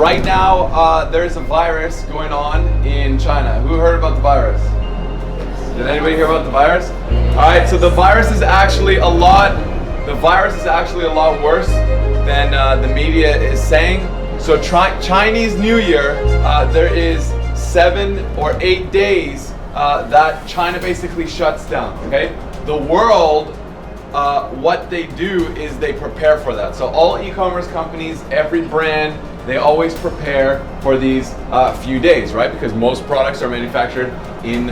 right now, there's a virus going on in China. Who heard about the virus? Did anybody hear about the virus? All right, so the virus is actually a lot worse than the media is saying. So Chinese New Year, there is 7 or 8 days that China basically shuts down, okay? The world, what they do is they prepare for that. So all e-commerce companies, every brand, they always prepare for these few days, right? Because most products are manufactured in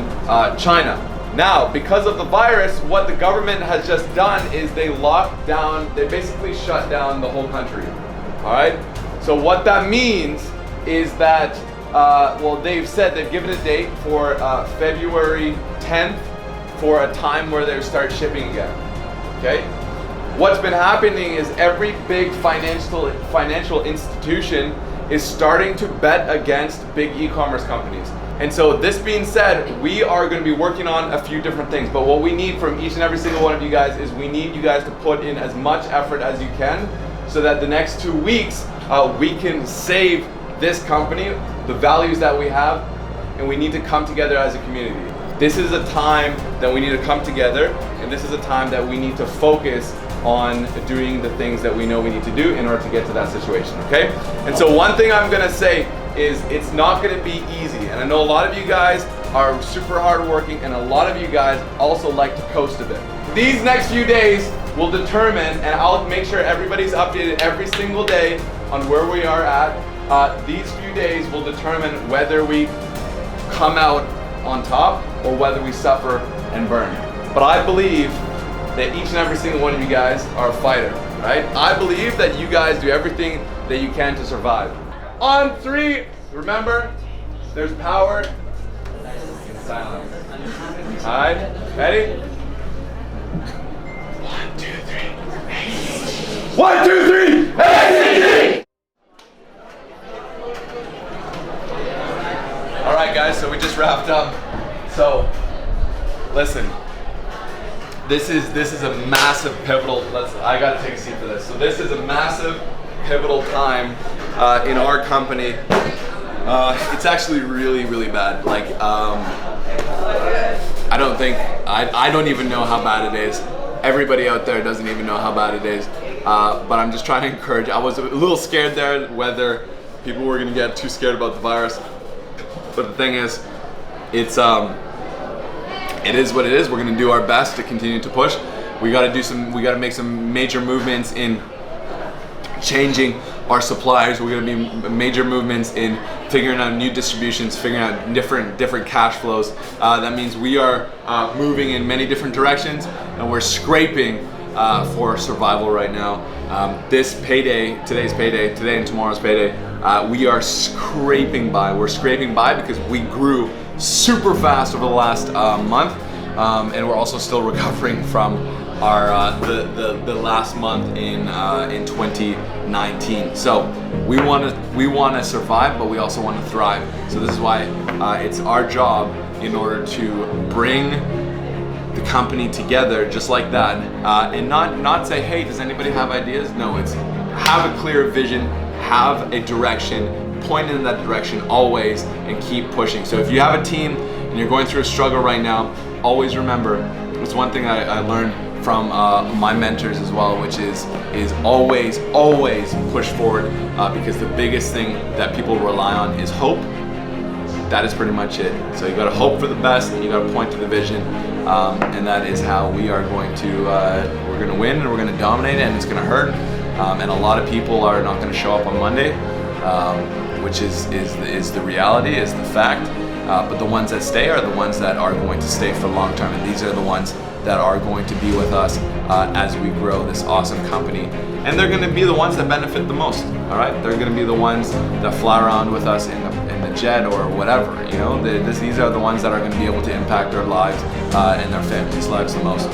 China. Now, because of the virus, what the government has just done is they basically shut down the whole country, all right? So what that means is that, they've given a date for February 10th for a time where they start shipping again, okay? What's been happening is every big financial institution is starting to bet against big e-commerce companies. And so this being said, we are going to be working on a few different things, but what we need from each and every single one of you guys is we need you guys to put in as much effort as you can so that the next 2 weeks we can save this company, the values that we have, and we need to come together as a community. This is a time that we need to come together, and this is a time that we need to focus on doing the things that we know we need to do in order to get to that situation, okay? And so one thing I'm gonna say is it's not gonna be easy, and I know a lot of you guys are super hardworking, and a lot of you guys also like to coast a bit. These next few days will determine, and I'll make sure everybody's updated every single day on where we are at. These few days will determine whether we come out on top or whether we suffer and burn. But I believe that each and every single one of you guys are a fighter, right? I believe that you guys do everything that you can to survive. On 3, remember, there's power in silence. All right, ready? 1, 2, 3. 1, 2, 3. ACT! All right, guys. So we just wrapped up. So, listen. This is a massive pivotal. I gotta take a seat for this. So this is a massive pivotal time in our company. It's actually really, really bad. Like, I don't even know how bad it is. Everybody out there doesn't even know how bad it is. But I'm just trying to encourage. I was a little scared there whether people were gonna get too scared about the virus. But the thing is, it is what it is. We're gonna do our best to continue to push. We gotta make some major movements in changing our suppliers. We're gonna be major movements in figuring out new distributions, figuring out different cash flows. That means we are moving in many different directions, and we're scraping for survival right now. This payday, today's payday, today and tomorrow's payday, we are scraping by. We're scraping by because we grew super fast over the last month, and we're also still recovering from our the last month in 2019. So we want to survive, but we also want to thrive. So this is why it's our job in order to bring the company together just like that, and not say, hey, does anybody have ideas? No, it's have a clear vision, have a direction, point in that direction always, and keep pushing. So if you have a team and you're going through a struggle right now, always remember, it's one thing I learned from my mentors as well, which is always push forward, because the biggest thing that people rely on is hope. That is pretty much it. So you gotta hope for the best, and you gotta point to the vision, and that is how we are going to, we're gonna win, and we're gonna dominate, and it's gonna hurt, and a lot of people are not gonna show up on Monday, which is the reality, is the fact, but the ones that stay are the ones that are going to stay for long term, and these are the ones that are going to be with us as we grow this awesome company. And they're going to be the ones that benefit the most, all right? They're going to be the ones that fly around with us in the jet or whatever, you know? These are the ones that are going to be able to impact their lives and their families' lives the most,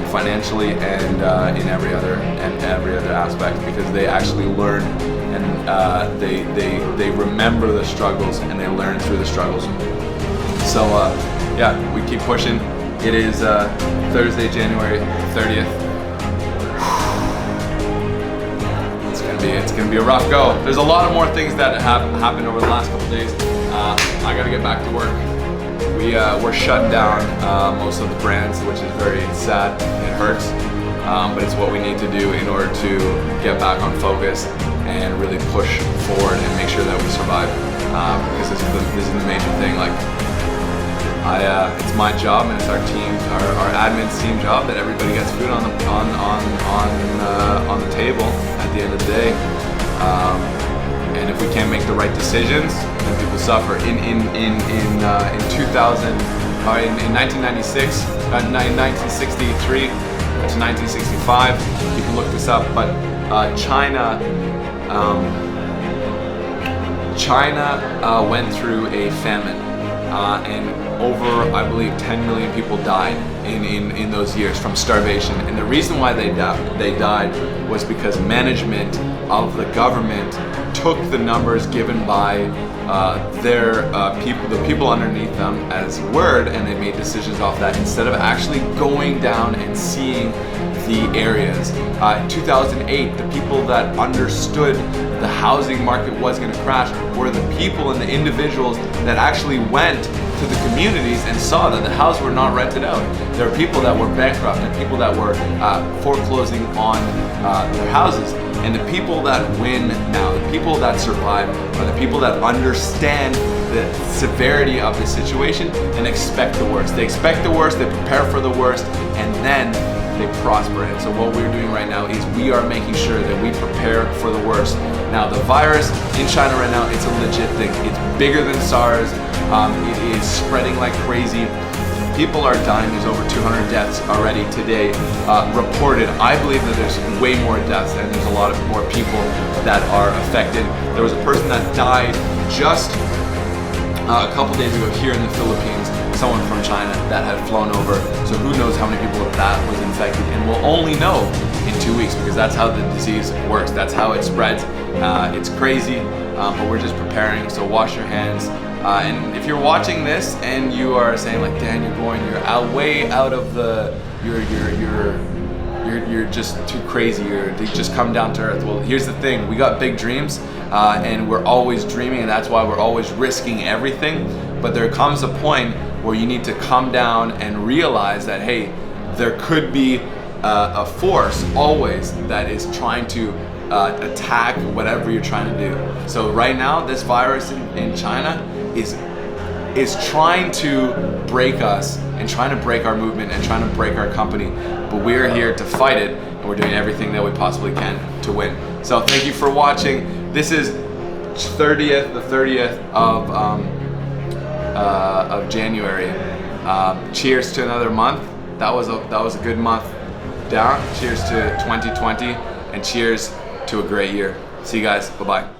financially and in every other aspect, because they actually learn and they remember the struggles and they learn through the struggles. So yeah, we keep pushing. It is Thursday, January 30th. It's gonna it's gonna be a rough go. There's a lot of more things that have happened over the last couple days. I gotta get back to work. We're shutting down most of the brands, which is very sad. It hurts, but it's what we need to do in order to get back on focus and really push forward and make sure that we survive. Because this is the major thing. Like, it's my job and it's our team, our admin's team job that everybody gets food on the table at the end of the day. And if we can't make the right decisions, then people suffer. In 1996, 1963 to 1965, you can look this up. But China went through a famine, and over, I believe, 10 million people died in those years from starvation. And the reason why they died was because management of the government took the numbers given by the people underneath them as word, and they made decisions off that instead of actually going down and seeing the areas. In 2008, the people that understood the housing market was going to crash were the people and the individuals that actually went to the communities and saw that the houses were not rented out. There are people that were bankrupt and people that were foreclosing on their houses. And the people that win now, the people that survive, are the people that understand the severity of the situation and expect the worst. They expect the worst, they prepare for the worst, and then they prosper. And so what we're doing right now is we are making sure that we prepare for the worst. Now, the virus in China right now, it's a legit thing. It's bigger than SARS. It is spreading like crazy. People are dying. There's over 200 deaths already today reported. I believe that there's way more deaths and there's a lot of more people that are affected. There was a person that died just a couple days ago here in the Philippines, someone from China that had flown over. So who knows how many people that was infected, and we'll only know in 2 weeks because that's how the disease works. That's how it spreads. It's crazy, but we're just preparing. So wash your hands. And if you're watching this and you are saying like, Dan, you're way out of the, you're just too crazy, you just come down to earth. Well, here's the thing, we got big dreams and we're always dreaming, and that's why we're always risking everything. But there comes a point where you need to come down and realize that, hey, there could be a force always that is trying to attack whatever you're trying to do. So right now, this virus in China is trying to break us and trying to break our movement and trying to break our company. But we're here to fight it, and we're doing everything that we possibly can to win. So thank you for watching. This is the 30th of January. Cheers to another month. That was a good month down. Cheers to 2020, and cheers to a great year. See you guys. Bye-bye.